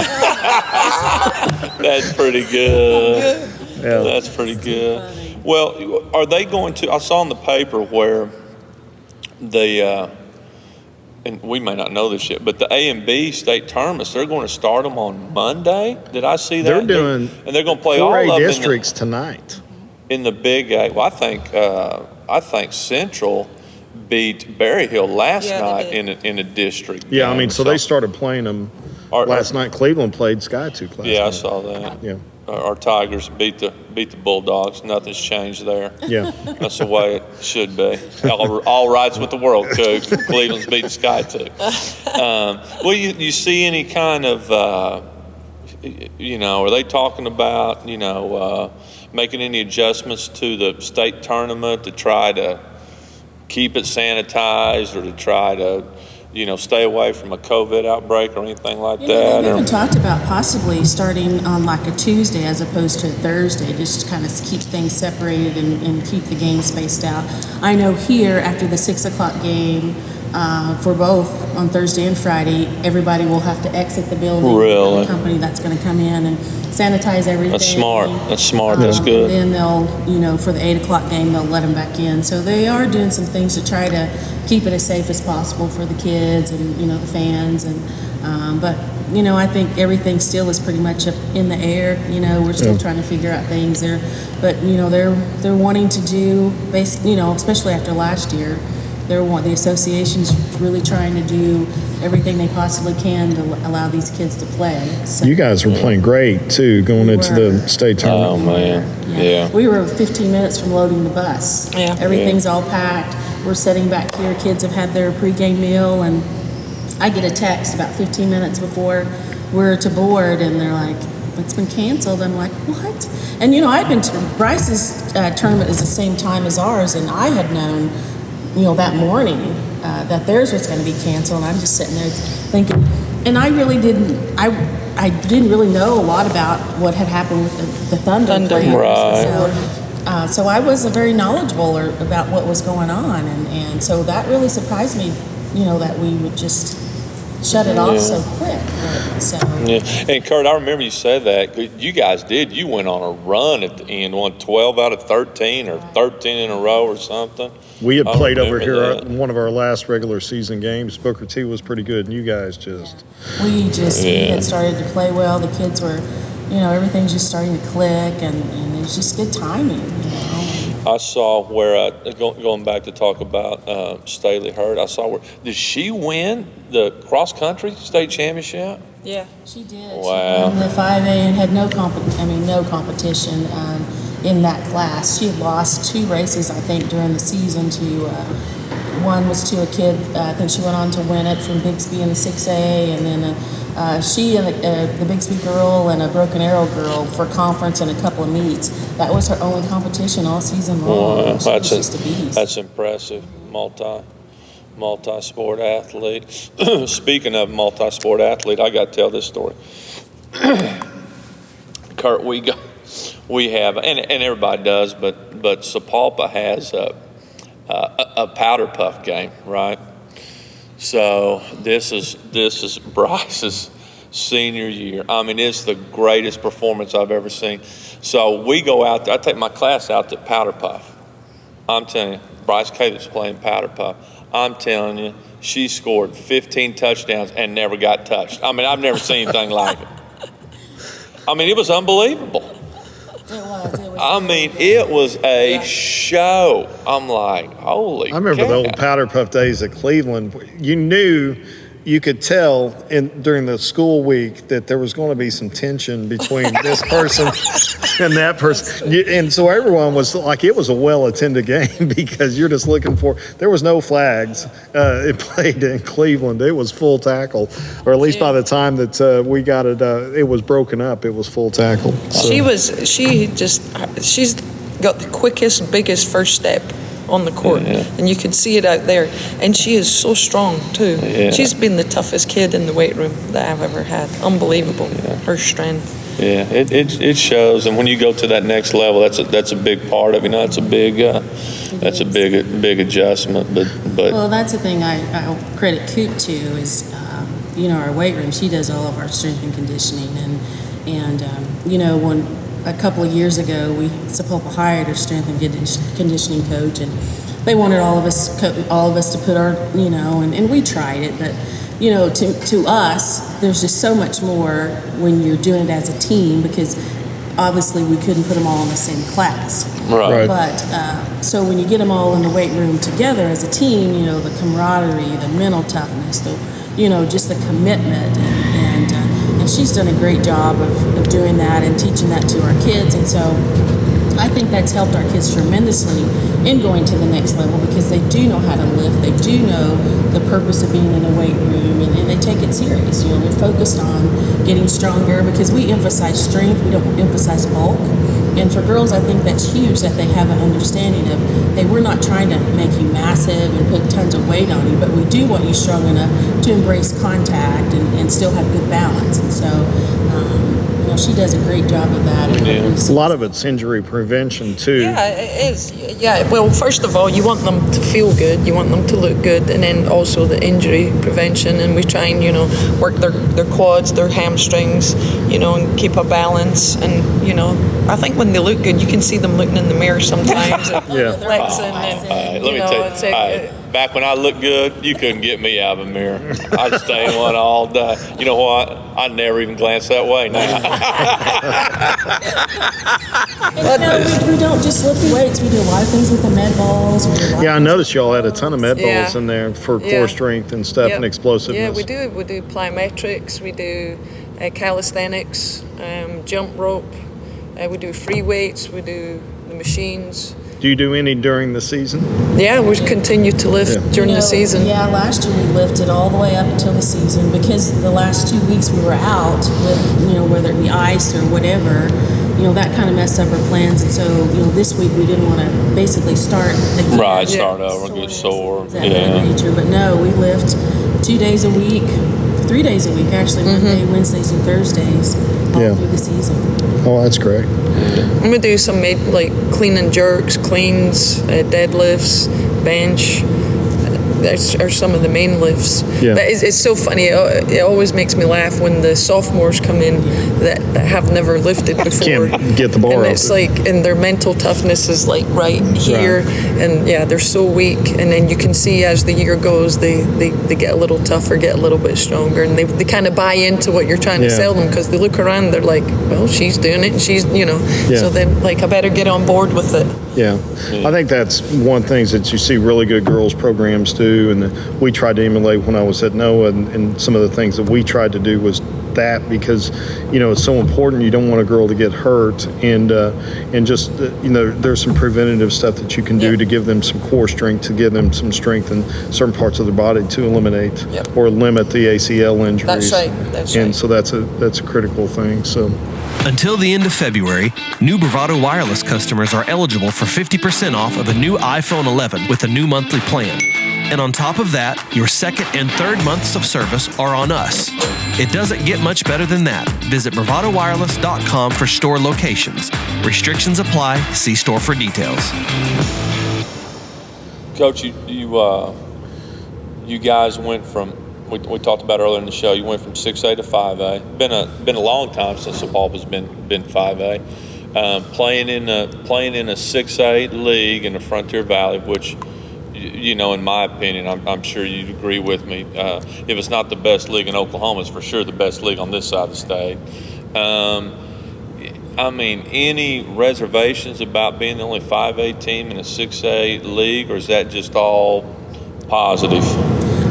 That's pretty good. Yeah. That's pretty good. Well, are they going to? I saw in the paper where and we may not know this yet, but the A and B state tournaments, they're going to start them on Monday. Did I see that? They're doing and they're going to play all 4A of them districts tonight. in the Big A. Well, I think Central beat Berry Hill last night in a district. Yeah, game. I mean, so they started playing them last night. Cleveland played Skytooth last night. Yeah, I saw that. Yeah. Our Tigers beat the Bulldogs. Nothing's changed there. Yeah. That's the way it should be. All rights with the world, Coach. Cleveland's beating Skytooth. Well, you see any kind of, are they talking about, making any adjustments to the state tournament to try to keep it sanitized or to try to, stay away from a COVID outbreak or anything like that? We even talked about possibly starting on like a Tuesday as opposed to a Thursday, just to kind of keep things separated and keep the game spaced out. I know here after the 6 o'clock game, for both on Thursday and Friday, everybody will have to exit the building. Really? The company that's going to come in and sanitize everything. That's smart. That's good. And then they'll, for the 8 o'clock game, they'll let them back in. So they are doing some things to try to keep it as safe as possible for the kids and, the fans. And but, I think everything still is pretty much up in the air. We're still trying to figure out things there. But, they're wanting to do, especially after last year, the association's really trying to do everything they possibly can to allow these kids to play. So, You guys were playing great, too, going into the state tournament. Oh, man. Yeah. We were 15 minutes from loading the bus. Yeah. Everything's all packed. We're sitting back here. Kids have had their pregame meal, and I get a text about 15 minutes before we're to board, and they're like, it's been canceled. I'm like, what? And, I've been to Bryce's tournament is the same time as ours, and I had known that morning that theirs was going to be canceled. And I'm just sitting there thinking, and I really didn't, I didn't really know a lot about what had happened with the Thunder players. Right. So I wasn't very knowledgeable about what was going on. And so that really surprised me, that we would just shut it off so quick. So. Yeah, and Kurt, I remember you said that. You guys did. You went on a run at the end, won 12 out of 13 or 13 in a row or something. We had played over here one of our last regular season games. Booker T was pretty good, and you guys just... We had started to play well. The kids were, everything's just starting to click, and it was just good timing, I saw where, going back to talk about Staley Hurd, I saw where, did she win the cross-country state championship? Yeah. She did. Wow. She won the 5A and had no competition in that class. She had lost 2 races, I think, during the season to, one was to a kid, I think she went on to win it from Bixby in the 6A, and then she and the Bixby girl and a Broken Arrow girl for conference and a couple of meets. That was her only competition all season long. Wow, She was just a beast. That's impressive. Multi-sport athlete. Speaking of multi-sport athlete, I got to tell this story. Kurt, we have, and everybody does, but Sapulpa has a powder puff game, right? So this is Bryce's senior year. I mean, it's the greatest performance I've ever seen. So we go out there. I take my class out to powder puff. I'm telling you, Bryce Calip's playing powder puff. I'm telling you, she scored 15 touchdowns and never got touched. I mean, I've never seen anything like it. I mean, it was unbelievable. It was a show. I'm like, holy I remember cow. the old powder puff days at Cleveland. You could tell during the school week that there was going to be some tension between this person and that person. And so everyone was like, it was a well-attended game because you're just looking for, there was no flags. It played in Cleveland. It was full tackle, or at least by the time that we got it, it was broken up. It was full tackle. So. She's got the quickest, biggest first step on the court, and you can see it out there, and she is so strong too. She's been the toughest kid in the weight room that I've ever had. Unbelievable, her strength. Yeah, it shows, and when you go to that next level, that's a big part of it. It's a big big adjustment. But well, that's the thing I'll credit Coop to is our weight room. She does all of our strength and conditioning, and when a couple of years ago, Sapulpa hired a strength and conditioning coach, and they wanted all of us to put our, and we tried it, but to us, there's just so much more when you're doing it as a team, because obviously we couldn't put them all in the same class. Right. But so when you get them all in the weight room together as a team, the camaraderie, the mental toughness, just the commitment, and she's done a great job of doing that and teaching that to our kids, and so I think that's helped our kids tremendously in going to the next level, because they do know how to lift, they do know the purpose of being in a weight room, and they take it serious. They're focused on getting stronger, because we emphasize strength, we don't emphasize bulk. And for girls, I think that's huge, that they have an understanding of, hey, we're not trying to make you massive and put tons of weight on you, but we do want you strong enough to embrace contact and still have good balance. And so, she does a great job of that. A lot of it's injury prevention, too. Yeah, it is. Yeah, well, first of all, you want them to feel good, you want them to look good, and then also the injury prevention, and we try and, work their quads, their hamstrings, and keep a balance, and, I think when they look good, you can see them looking in the mirror sometimes, and flexing, and, let me tell you, back when I looked good, you couldn't get me out of a mirror. I'd stay in one all day. You know what? I never even glance that way now. We don't just lift weights. We do a lot of things with the med balls. Yeah, I noticed y'all had a ton of med balls in there for core strength and stuff and explosiveness. Yeah, we do. We do plyometrics. We do calisthenics, jump rope. We do free weights. We do the machines. Do you do any during the season? Yeah, we continue to lift during the season. Yeah, last year we lifted all the way up until the season, because the last 2 weeks we were out with, whether it be ice or whatever, that kind of messed up our plans. And so, this week we didn't want to basically start again. Right, start over, get sore. Nature. But no, we lift 2 days a week, 3 days a week actually, Monday, Wednesdays, and Thursdays all through the season. Oh, that's great. I'm gonna do some like clean and jerks, cleans, deadlifts, bench. Are some of the main lifts. Yeah. But it's so funny. It always makes me laugh when the sophomores come in that have never lifted before. Can't get the bar and off it's like, and their mental toughness is like right here, and they're so weak. And then you can see as the year goes, they get a little tougher, get a little bit stronger, and they kind of buy into what you're trying to sell them, because they look around, they're like, well, she's doing it, and she's, so then like, I better get on board with it. Yeah, I think that's one of the things that you see really good girls programs do, and we tried to emulate when I was at NOAA, and some of the things that we tried to do was that, because it's so important. You don't want a girl to get hurt, and just there's some preventative stuff that you can do to give them some core strength, to give them some strength in certain parts of their body to eliminate or limit the ACL injuries. That's right. And so that's a critical thing. So. Until the end of February, new Bravado Wireless customers are eligible for 50% off of a new iPhone 11 with a new monthly plan. And on top of that, your second and third months of service are on us. It doesn't get much better than that. Visit bravadowireless.com for store locations. Restrictions apply. See store for details. Coach, you guys went from, we talked about earlier in the show, you went from 6A to 5A. Been a long time since Sapulpa's been 5A. Playing in a 6A league in the Frontier Valley, which, in my opinion, I'm sure you'd agree with me. If it's not the best league in Oklahoma, it's for sure the best league on this side of the state. Any reservations about being the only 5A team in a 6A league, or is that just all positive?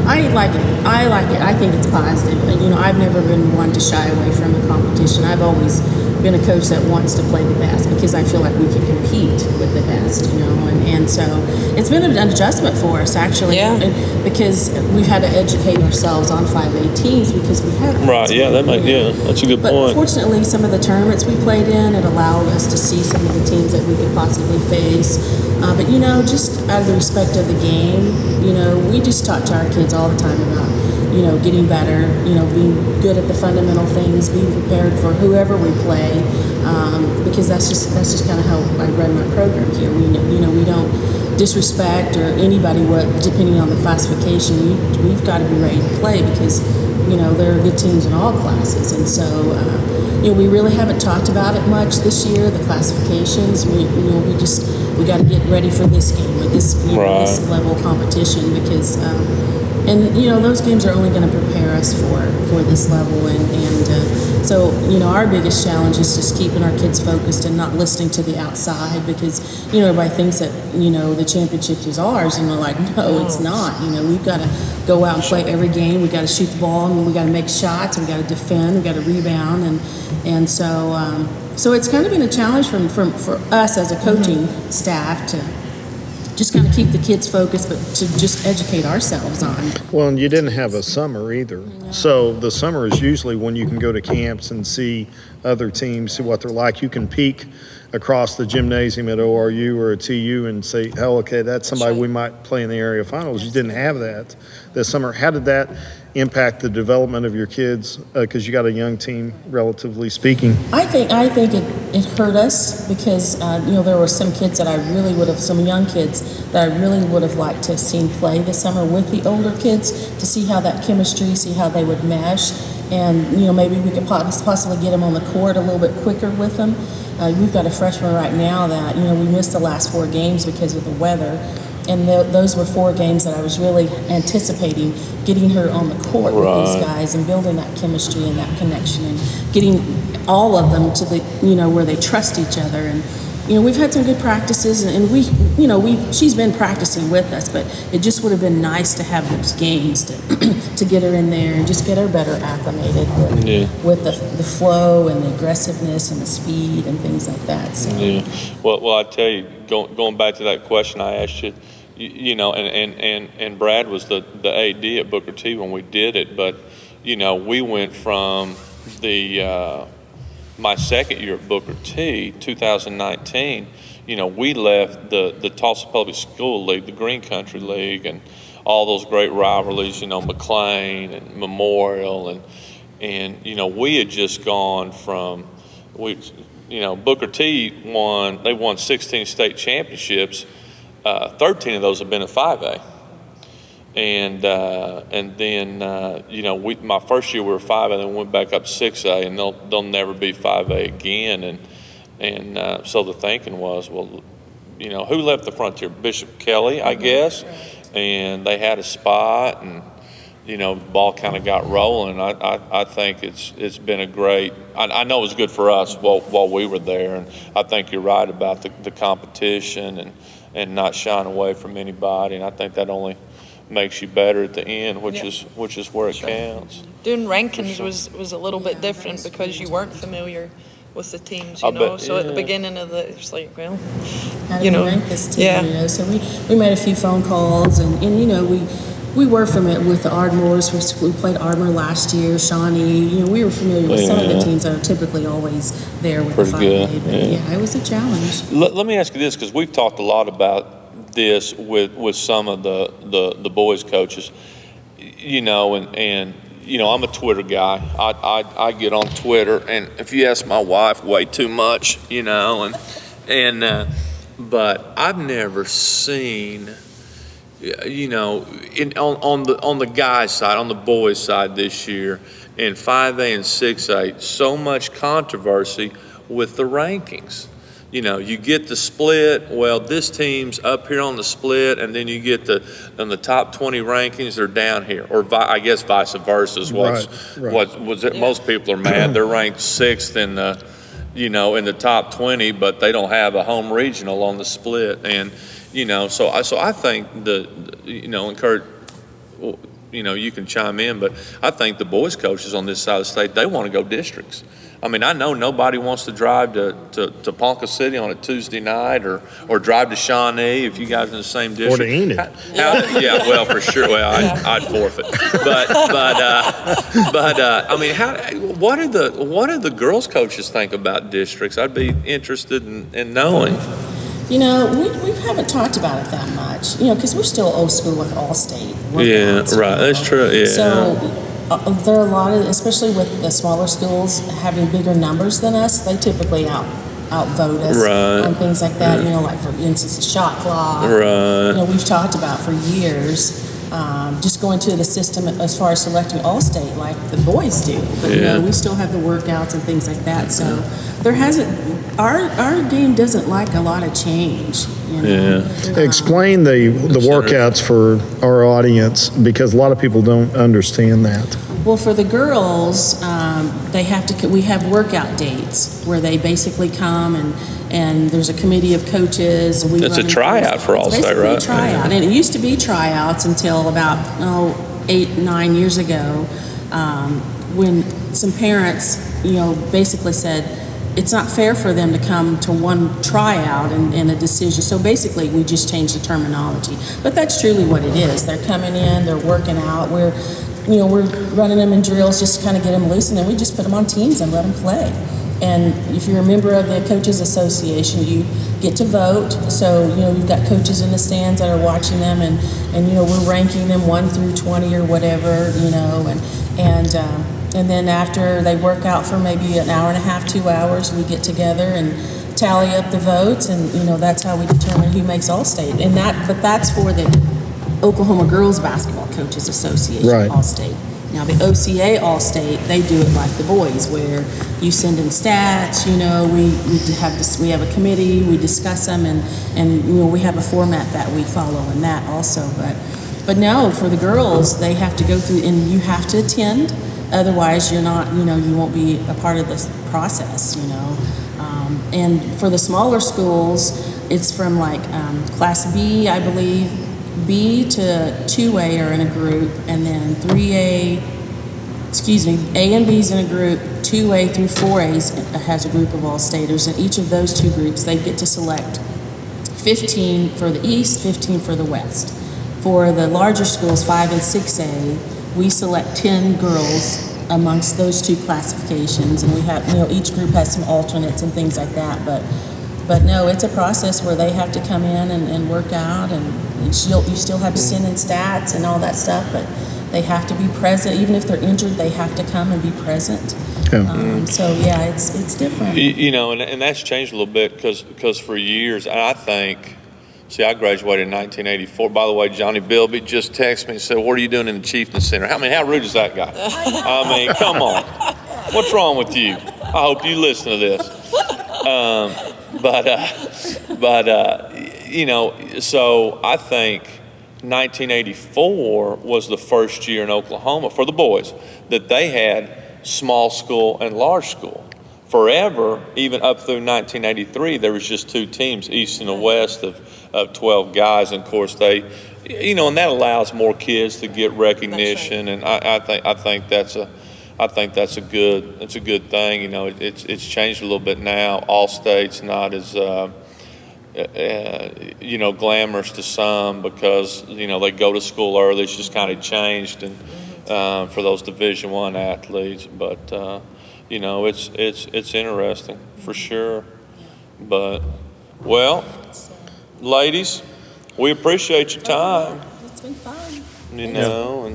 I like it. I think it's positive. I've never been one to shy away from a competition. I've always been a coach that wants to play the best, because I feel like we can compete with the best, and so it's been an adjustment for us, actually, because we've had to educate ourselves on 5A teams, because we haven't. Right, that's a good point. But fortunately, some of the tournaments we played in, it allowed us to see some of the teams that we could possibly face. But just out of the respect of the game, we just talk to our kids all the time about getting better, being good at the fundamental things, being prepared for whoever we play, because that's just kind of how I run my program here. We don't disrespect or anybody depending on the classification. We've got to be ready to play, because there are good teams in all classes, and so we really haven't talked about it much this year. The classifications, we got to get ready for this game or this this level of competition because. And those games are only going to prepare us for this level, and so our biggest challenge is just keeping our kids focused and not listening to the outside because everybody thinks that the championship is ours, and we're like, no, it's not. We've got to go out and play every game. We got to shoot the ball, and we got to make shots. We got to defend. We got to rebound, and so it's kind of been a challenge for us as a coaching staff to just kind of keep the kids focused, but to just educate ourselves on. Well, and you didn't have a summer either. No. So the summer is usually when you can go to camps and see other teams, see what they're like. You can peek across the gymnasium at ORU or at TU and say, oh, okay, that's somebody we might play in the area finals. You didn't have that this summer. How did that impact the development of your kids? Because you got a young team, relatively speaking. I think it hurt us because there were some kids that some young kids that I really would have liked to have seen play this summer with the older kids to see how that chemistry, see how they would mesh, and maybe we could possibly get them on the court a little bit quicker with them. We've got a freshman right now that we missed the last 4 games because of the weather. And those were 4 games that I was really anticipating getting her on the court with these guys and building that chemistry and that connection and getting all of them to the where they trust each other. And we've had some good practices, and she's been practicing with us, but it just would have been nice to have those games to get her in there and just get her better acclimated with the flow and the aggressiveness and the speed and things like that. So. Yeah. Well, I tell you, going back to that question I asked you. And Brad was the AD at Booker T when we did it, but we went from my second year at Booker T, 2019. We left the Tulsa Public School League, the Green Country League, and all those great rivalries. McLean and Memorial, and we had just gone from Booker T won. They won 16 state championships. 13 of those have been at 5A, and then my first year we were 5A, then we went back up 6A, and they'll never be 5A again, and so the thinking was, well, who left the Frontier? Bishop Kelly, I guess, and they had a spot, and the ball kind of got rolling. I think it's been a great. I know it was good for us while we were there, and I think you're right about the competition and not shying away from anybody, and I think that only makes you better at the end, which is where it counts. Doing rankings was a little bit different because you weren't familiar with the teams, So at the beginning of it's like, well, how do we rank this team? So we made a few phone calls, and we were familiar with the Ardmores. We played Ardmore last year, Shawnee. We were familiar with some of the teams that are typically always there with pretty the 5A. But it was a challenge. Let me ask you this, because we've talked a lot about this with some of the boys coaches. I'm a Twitter guy. I get on Twitter, and if you ask my wife, way too much, but I've never seen. On the guys' side, on the boys' side this year, in 5A and 6A, so much controversy with the rankings. You get the split. Well, this team's up here on the split, and then you get on the top 20 rankings, they're down here, or I guess vice versa is most people are mad. They're ranked 6th in the in the top 20, but they don't have a home regional on the split, and. So I think and Kurt, you can chime in, but I think the boys coaches on this side of the state, they want to go districts. I mean, I know nobody wants to drive to Ponca City on a Tuesday night or drive to Shawnee if you guys are in the same district. Or to Enid. Well, for sure. Well, I'd forfeit. But I mean, what do the girls coaches think about districts? I'd be interested in knowing. We haven't talked about it that much, because we're still old school with All-State. Yeah, right. That's true, yeah. So there are a lot of, especially with the smaller schools having bigger numbers than us, they typically outvote us on things like that, like for instance, the shot clock. Right. We've talked about for years just going to the system as far as selecting All-State like the boys do. But you know, we still have the workouts and things like that. So there hasn't, our game doesn't like a lot of change. You know? Explain the workouts for our audience, because a lot of people don't understand that. Well, for the girls, they have to. We have workout dates where they basically come and there's a committee of coaches. It's a tryout for All-State, right? Basically a tryout, and it used to be tryouts until about 8-9 years ago, when some parents, basically said it's not fair for them to come to one tryout and a decision. So basically, we just changed the terminology. But that's truly what it is. They're coming in, they're working out. We're running them in drills just to kind of get them loose, and then we just put them on teams and let them play. And if you're a member of the Coaches Association, you get to vote. So, you've got coaches in the stands that are watching them, and we're ranking them 1 through 20 or whatever, and then after they work out for maybe an hour and a half, 2 hours, we get together and tally up the votes, and that's how we determine who makes All-State. But that's for the Oklahoma Girls Basketball Coaches Association, right. All-State. Now the OCA All-State, they do it like the boys, where you send in stats. We have a committee, we discuss them, and we have a format that we follow in that also. But no, for the girls, they have to go through, and you have to attend. Otherwise, you're not, you won't be a part of this process, And for the smaller schools, it's from Class B, I believe, B to 2A are in a group, and then A and B's in a group, 2A through 4A has a group of All-Staters, and each of those two groups, they get to select 15 for the East, 15 for the West. For the larger schools, 5 and 6A, we select 10 girls amongst those two classifications, and we have, each group has some alternates and things like that, but no, it's a process where they have to come in and work out, and you still have to send in stats and all that stuff, but they have to be present. Even if they're injured, they have to come and be present. So yeah, it's different. And that's changed a little bit because for years, I think, I graduated in 1984. By the way, Johnny Bilby just texted me and said, "What are you doing in the Chieftain Center?" How rude is that guy? I mean, come on. What's wrong with you? I hope you listen to this. So I think 1984 was the first year in Oklahoma for the boys that they had small school and large school. Forever, even up through 1983, there was just two teams, East and the West, of 12 guys. And of course, they, and that allows more kids to get recognition. Right. And I think that's a good thing. It's changed a little bit now. All-State's not as glamorous to some because they go to school early. It's just kind of changed, and for those Division I athletes. But it's interesting for sure. But ladies, we appreciate your time. It's been fun.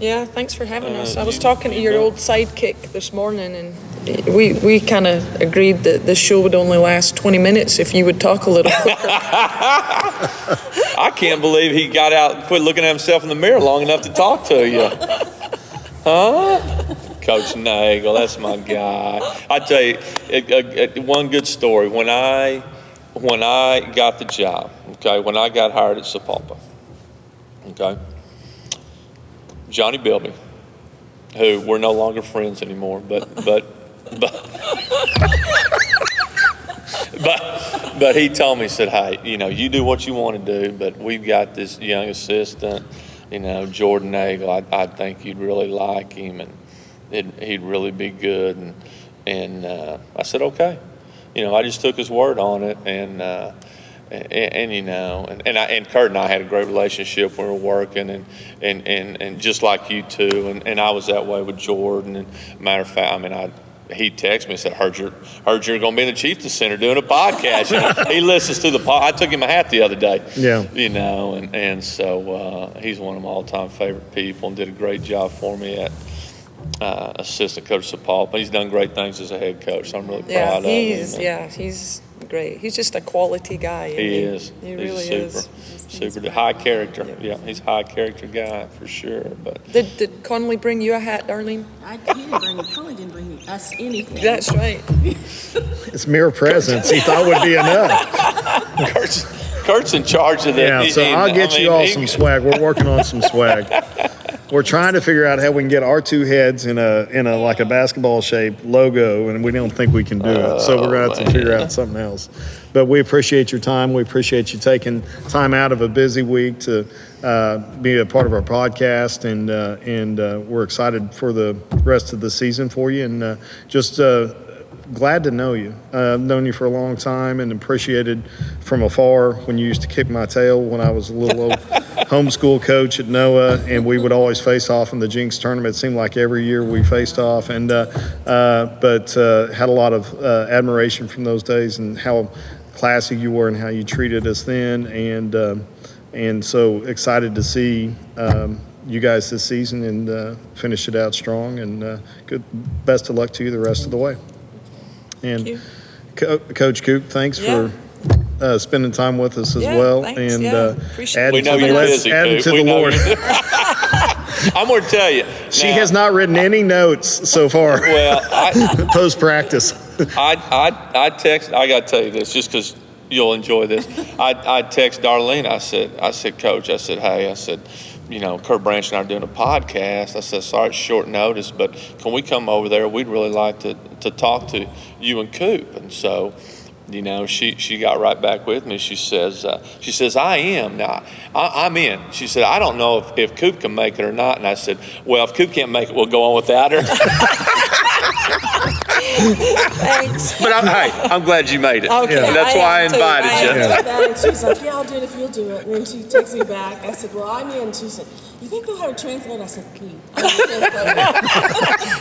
Yeah, thanks for having us. I was talking to your old sidekick this morning, and we kind of agreed that this show would only last 20 minutes if you would talk a little quicker. I can't believe he got out and quit looking at himself in the mirror long enough to talk to you. Huh? Coach Nagel, that's my guy. I tell you, one good story. When I got the job, when I got hired at Sapulpa, Johnny Bilby, who we're no longer friends anymore, but he told me, he said, "Hey, you do what you want to do, but we've got this young assistant, Jordan Nagel. I think you'd really like him, and he'd really be good." And I said, "Okay." I just took his word on it, and Kurt and I had a great relationship when we were working, and just like you two, and I was that way with Jordan. And matter of fact, he texted me and said, heard you're going to be in the Chieftain Center doing a podcast. He listens to the pod. I took him a hat the other day. Yeah. And so he's one of my all-time favorite people and did a great job for me at assistant coach Sapulpa. He's done great things as a head coach, so I'm really proud of him. He's great. He's just a quality guy. He is. He really is. super high character. Yeah, he's a high character guy for sure. But Did Conley bring you a hat, Darlene? Conley didn't bring us anything. That's right. It's mere presence. He thought would be enough. Kurt's in charge of that. Yeah, so I'll get you all some swag. We're working on some swag. We're trying to figure out how we can get our two heads in a like a basketball shaped logo, and we don't think we can do it. So we're gonna have to figure out something else. But we appreciate your time. We appreciate you taking time out of a busy week to be a part of our podcast, and we're excited for the rest of the season for you, and just glad to know you. I've known you for a long time and appreciated from afar when you used to kick my tail when I was a little old homeschool coach at NOAA, and we would always face off in the Jinx tournament. It seemed like every year we faced off, and but had a lot of admiration from those days and how classy you were and how you treated us then, and so excited to see you guys this season and finish it out strong, and good best of luck to you the rest of the way. And Coach Coop, thanks for spending time with us as well. Thanks. And we know you're busy, adding to we the know Lord. I'm going to tell you. She has not written any notes so far. Well, post practice. I text. I got to tell you this, just because you'll enjoy this. I text Darlene. I said, Coach. I said, hey. I said, Kurt Branch and I are doing a podcast. I said, sorry, it's short notice, but can we come over there? We'd really like to talk to you and Coop. And so, she got right back with me. She says, I am. Now, I'm in. She said, I don't know if Coop can make it or not. And I said, well, if Coop can't make it, we'll go on without her. Thanks. But I'm glad you made it. Okay. That's why I invited you. And she's like, yeah, I'll do it if you'll do it. And then she texts me back. I said, well, I'm in. She said, you think they'll have a translator? I said, please.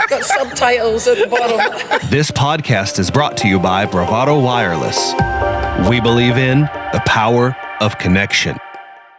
Got subtitles at the bottom. This podcast is brought to you by Bravado Wireless. We believe in the power of connection.